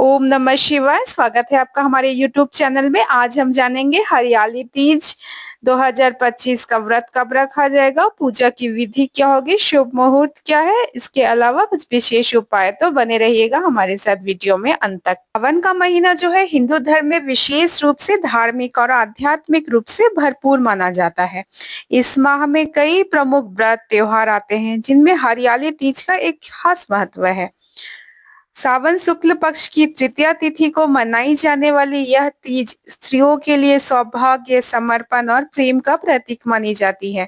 ओम नमः शिवाय। स्वागत है आपका हमारे YouTube चैनल में। आज हम जानेंगे हरियाली तीज 2025 का व्रत कब रखा जाएगा, पूजा की विधि क्या होगी, शुभ मुहूर्त क्या है, इसके अलावा कुछ विशेष उपाय। तो बने रहिएगा हमारे साथ वीडियो में अंत तक। सावन का महीना जो है हिंदू धर्म में विशेष रूप से धार्मिक और आध्यात्मिक रूप से भरपूर माना जाता है। इस माह में कई प्रमुख व्रत त्योहार आते हैं जिनमें हरियाली तीज का एक खास महत्व है। सावन शुक्ल पक्ष की तृतीया तिथि को मनाई जाने वाली यह तीज स्त्रियों के लिए सौभाग्य, समर्पण और प्रेम का प्रतीक मानी जाती है।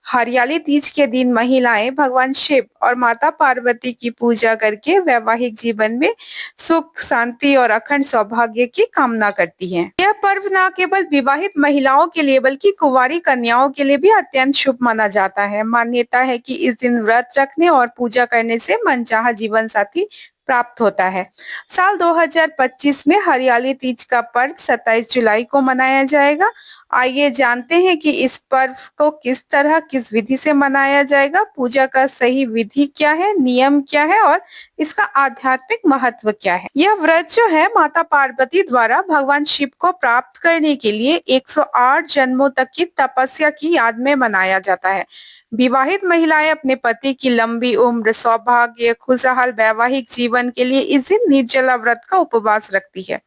हरियाली तीज के दिन महिलाएं भगवान शिव और माता पार्वती की पूजा करके वैवाहिक जीवन में सुख, शांति और अखंड सौभाग्य की कामना करती हैं। यह पर्व न केवल विवाहित महिलाओं के लिए बल्कि कुंवारी कन्याओं के लिए भी अत्यंत शुभ माना जाता है। मान्यता है कि इस दिन व्रत रखने और पूजा करने से मनचाहा जीवन साथी प्राप्त होता है। साल 2025 में हरियाली तीज का पर्व 27 जुलाई को मनाया जाएगा। आइए जानते हैं कि इस पर्व को किस तरह, किस विधि से मनाया जाएगा, पूजा का सही विधि क्या है, नियम क्या है और इसका आध्यात्मिक महत्व क्या है। यह व्रत जो है माता पार्वती द्वारा भगवान शिव को प्राप्त करने के लिए 108 जन्मों तक की तपस्या की याद में मनाया जाता है। विवाहित महिलाएं अपने पति की लंबी उम्र, सौभाग्य, खुशहाल वैवाहिक जीवन के लिए इस दिन निर्जला व्रत का उपवास रखती है।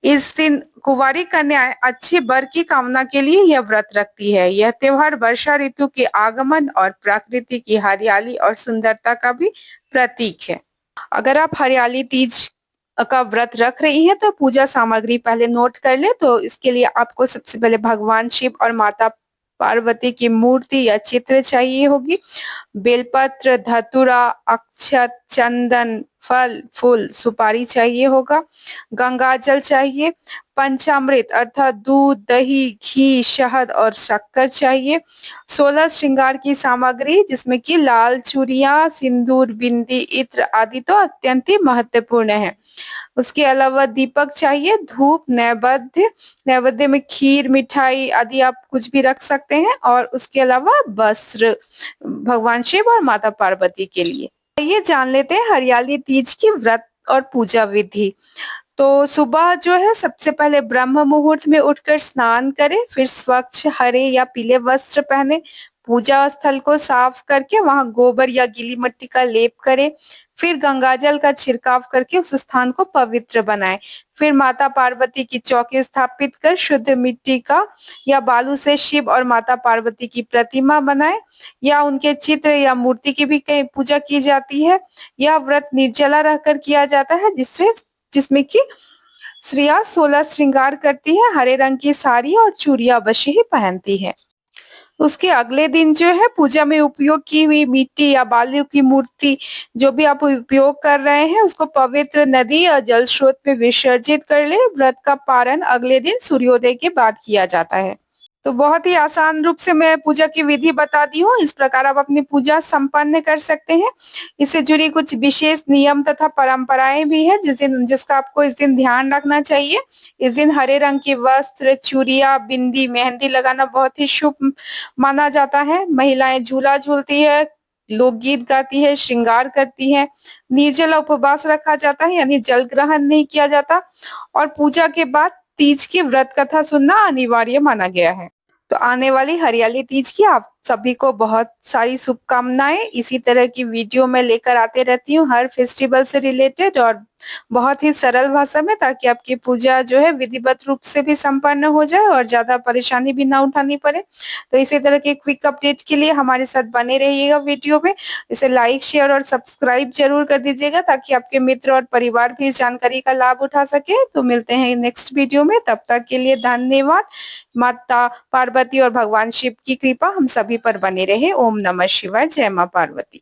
इस दिन कुंवारी कन्याएं अच्छे वर की कामना के लिए यह व्रत रखती है। यह त्योहार वर्षा ऋतु के आगमन और प्रकृति की हरियाली और सुंदरता का भी प्रतीक है। अगर आप हरियाली तीज का व्रत रख रही हैं तो पूजा सामग्री पहले नोट कर ले। तो इसके लिए आपको सबसे पहले भगवान शिव और माता पार्वती की मूर्ति या चित्र चाहिए होगी। बेलपत्र, धतूरा, अक्षत, चंदन, फल, फूल, सुपारी चाहिए होगा। गंगा जल चाहिए। पंचामृत अर्थात दूध, दही, घी, शहद और शक्कर चाहिए। 16 श्रृंगार की सामग्री जिसमें कि लाल चूड़ियां, सिंदूर, बिंदी, इत्र आदि तो अत्यंत ही महत्वपूर्ण है। उसके अलावा दीपक चाहिए, धूप, नैवेद्य में खीर, मिठाई आदि आप कुछ भी रख सकते हैं और उसके अलावा वस्त्र भगवान शिव और माता पार्वती के लिए। ये जान लेते हैं हरियाली तीज की व्रत और पूजा विधि। तो सुबह जो है सबसे पहले ब्रह्म मुहूर्त में उठकर स्नान करें, फिर स्वच्छ हरे या पीले वस्त्र पहने, पूजा स्थल को साफ करके वहां गोबर या गीली मिट्टी का लेप करें, फिर गंगाजल का छिड़काव करके उस स्थान को पवित्र बनाएं। फिर माता पार्वती की चौकी स्थापित कर शुद्ध मिट्टी का या बालू से शिव और माता पार्वती की प्रतिमा बनाएं या उनके चित्र या मूर्ति की भी कहीं पूजा की जाती है। यह व्रत निर्जला रहकर किया जाता है जिसमें कि स्त्रियां 16 श्रृंगार करती है, हरे रंग की साड़ी और चूड़ियां अवश्य ही पहनती है। उसके अगले दिन जो है पूजा में उपयोग की हुई मिट्टी या बालू की मूर्ति जो भी आप उपयोग कर रहे हैं उसको पवित्र नदी या जल स्रोत में विसर्जित कर ले। व्रत का पारण अगले दिन सूर्योदय के बाद किया जाता है। तो बहुत ही आसान रूप से मैं पूजा की विधि बता दी हूँ। इस प्रकार आप अपनी पूजा संपन्न कर सकते हैं। इससे जुड़ी कुछ विशेष नियम तथा परंपराएं भी है जिसका आपको इस दिन ध्यान रखना चाहिए। इस दिन हरे रंग के वस्त्र, चूड़ियां, बिंदी, मेहंदी लगाना बहुत ही शुभ माना जाता है। महिलाएं झूला झूलती है, लोकगीत गाती है, श्रृंगार करती है। निर्जला उपवास रखा जाता है यानी जल ग्रहण नहीं किया जाता और पूजा के बाद तीज की व्रत कथा सुनना अनिवार्य माना गया है। तो आने वाली हरियाली तीज की आप सभी को बहुत सारी शुभकामनाएं। इसी तरह की वीडियो मैं लेकर आते रहती हूँ हर फेस्टिवल से रिलेटेड और बहुत ही सरल भाषा में, ताकि आपकी पूजा जो है विधिवत रूप से भी संपन्न हो जाए और ज्यादा परेशानी भी ना उठानी पड़े। तो इसी तरह के क्विक अपडेट के लिए हमारे साथ बने रहिएगा वीडियो में। इसे लाइक, शेयर और सब्सक्राइब जरूर कर दीजिएगा ताकि आपके मित्र और परिवार भी इस जानकारी का लाभ उठा सके। तो मिलते हैं नेक्स्ट वीडियो में, तब तक के लिए धन्यवाद। माता पार्वती और भगवान शिव की कृपा हम सभी पर बने रहे। ओम नमः शिवाय। जय मां पार्वती।